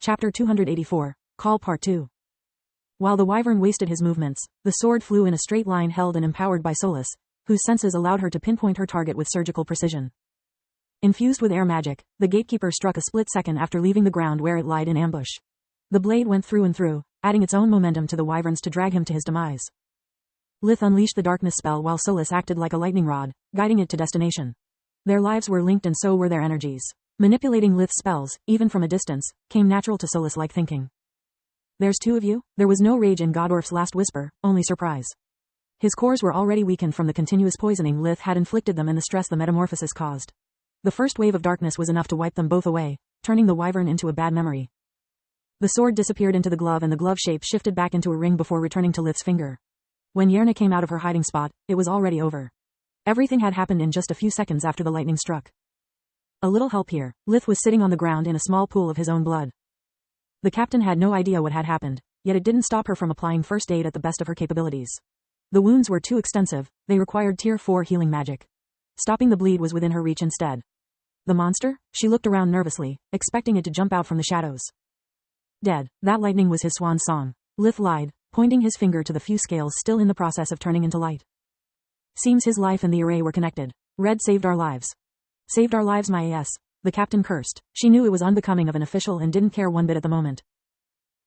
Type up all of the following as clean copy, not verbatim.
Chapter 284, Call Part 2. While the wyvern wasted his movements, the sword flew in a straight line held and empowered by Solus, whose senses allowed her to pinpoint her target with surgical precision. Infused with air magic, the gatekeeper struck a split second after leaving the ground where it lied in ambush. The blade went through and through, adding its own momentum to the wyvern's to drag him to his demise. Lith unleashed the darkness spell while Solus acted like a lightning rod, guiding it to destination. Their lives were linked and so were their energies. Manipulating Lith's spells, even from a distance, came natural to Solus like thinking. There's two of you? There was no rage in Godorf's last whisper, only surprise. His cores were already weakened from the continuous poisoning Lith had inflicted them and the stress the metamorphosis caused. The first wave of darkness was enough to wipe them both away, turning the wyvern into a bad memory. The sword disappeared into the glove and the glove shape shifted back into a ring before returning to Lith's finger. When Yerna came out of her hiding spot, it was already over. Everything had happened in just a few seconds after the lightning struck. A little help here. Lith was sitting on the ground in a small pool of his own blood. The captain had no idea what had happened, yet it didn't stop her from applying first aid at the best of her capabilities. The wounds were too extensive, they required Tier 4 healing magic. Stopping the bleed was within her reach instead. The monster? She looked around nervously, expecting it to jump out from the shadows. Dead. That lightning was his swan song. Lith lied, pointing his finger to the few scales still in the process of turning into light. Seems his life and the array were connected. Red saved our lives. Saved our lives, my ass. The captain cursed. She knew it was unbecoming of an official and didn't care one bit at the moment.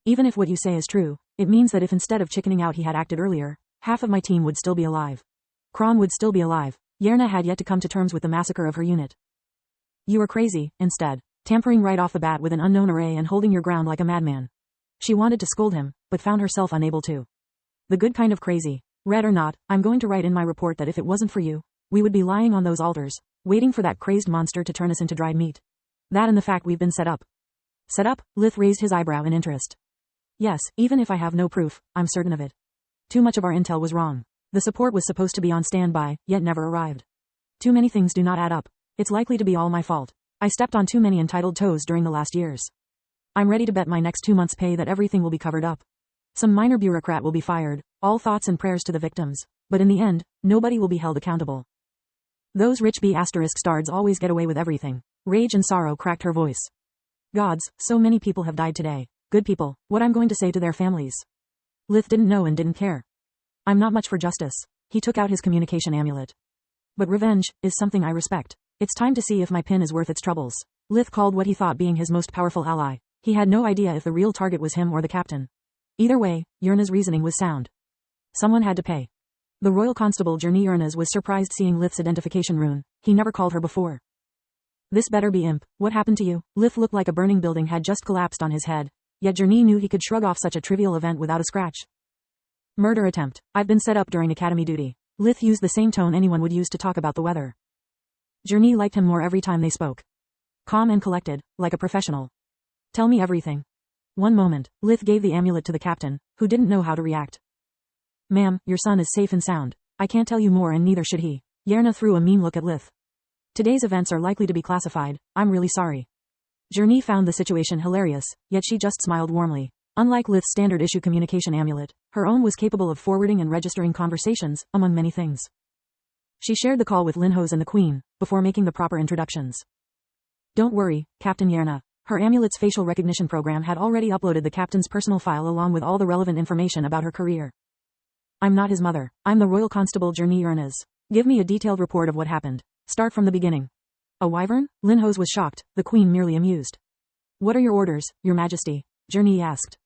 Even if what you say is true, it means that if instead of chickening out he had acted earlier, half of my team would still be alive. Kron would still be alive. Yerna had yet to come to terms with the massacre of her unit. You were crazy, instead. Tampering right off the bat with an unknown array and holding your ground like a madman. She wanted to scold him, but found herself unable to. The good kind of crazy. Red or not, I'm going to write in my report that if it wasn't for you, we would be lying on those altars, waiting for that crazed monster to turn us into dried meat. That and the fact we've been set up. Set up? Lith raised his eyebrow in interest. Yes, even if I have no proof, I'm certain of it. Too much of our intel was wrong. The support was supposed to be on standby, yet never arrived. Too many things do not add up. It's likely to be all my fault. I stepped on too many entitled toes during the last years. I'm ready to bet my next 2 months' pay that everything will be covered up. Some minor bureaucrat will be fired, all thoughts and prayers to the victims, but in the end, nobody will be held accountable. Those rich B***stards always get away with everything. Rage and sorrow cracked her voice. Gods, so many people have died today. Good people, what I'm going to say to their families. Lith didn't know and didn't care. I'm not much for justice. He took out his communication amulet. But revenge is something I respect. It's time to see if my pin is worth its troubles. Lith called what he thought being his most powerful ally. He had no idea if the real target was him or the captain. Either way, Yerna's reasoning was sound. Someone had to pay. The royal constable Journey Yernas was surprised seeing Lith's identification rune. He never called her before. This better be imp. What happened to you? Lith looked like a burning building had just collapsed on his head, yet Journey knew he could shrug off such a trivial event without a scratch. Murder attempt. I've been set up during academy duty. Lith used the same tone anyone would use to talk about the weather. Journey liked him more every time they spoke. Calm and collected, like a professional. Tell me everything. One moment, Lith gave the amulet to the captain, who didn't know how to react. Ma'am, your son is safe and sound. I can't tell you more and neither should he. Yerna threw a mean look at Lith. Today's events are likely to be classified. I'm really sorry. Journey found the situation hilarious, yet she just smiled warmly. Unlike Lith's standard issue communication amulet, her own was capable of forwarding and registering conversations, among many things. She shared the call with Linhos and the Queen, before making the proper introductions. Don't worry, Captain Yerna. Her amulet's facial recognition program had already uploaded the captain's personal file along with all the relevant information about her career. I'm not his mother. I'm the Royal Constable Journey Yernas. Give me a detailed report of what happened. Start from the beginning. A wyvern? Linhos was shocked, the Queen merely amused. What are your orders, Your Majesty? Journey asked.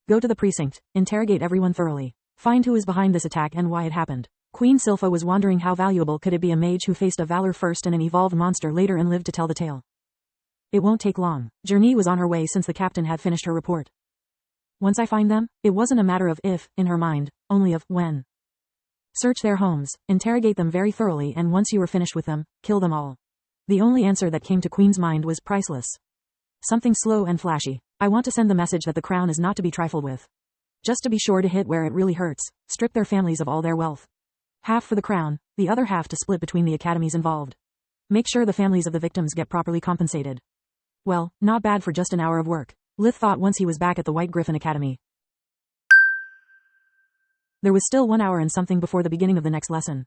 Go to the precinct, interrogate everyone thoroughly. Find who is behind this attack and why it happened. Queen Silpha was wondering how valuable could it be a mage who faced a valor first and an evolved monster later and lived to tell the tale. It won't take long. Journey was on her way since the captain had finished her report. Once I find them, it wasn't a matter of if, in her mind, only of when. Search their homes, interrogate them very thoroughly and once you were finished with them, kill them all. The only answer that came to Queen's mind was priceless. Something slow and flashy. I want to send the message that the crown is not to be trifled with. Just to be sure to hit where it really hurts, strip their families of all their wealth. Half for the crown, the other half to split between the academies involved. Make sure the families of the victims get properly compensated. Well, not bad for just an hour of work, Lith thought once he was back at the White Griffin Academy. There was still 1 hour and something before the beginning of the next lesson.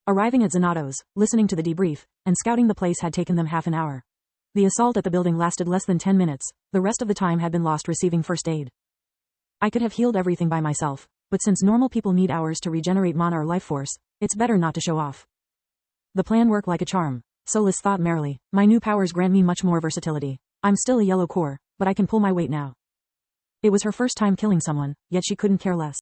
Arriving at Zanato's, listening to the debrief, and scouting the place had taken them half an hour. The assault at the building lasted less than 10 minutes, the rest of the time had been lost receiving first aid. I could have healed everything by myself, but since normal people need hours to regenerate mana or life force, it's better not to show off. The plan worked like a charm, Solus thought merrily. My new powers grant me much more versatility. I'm still a yellow core, but I can pull my weight now. It was her first time killing someone, yet she couldn't care less.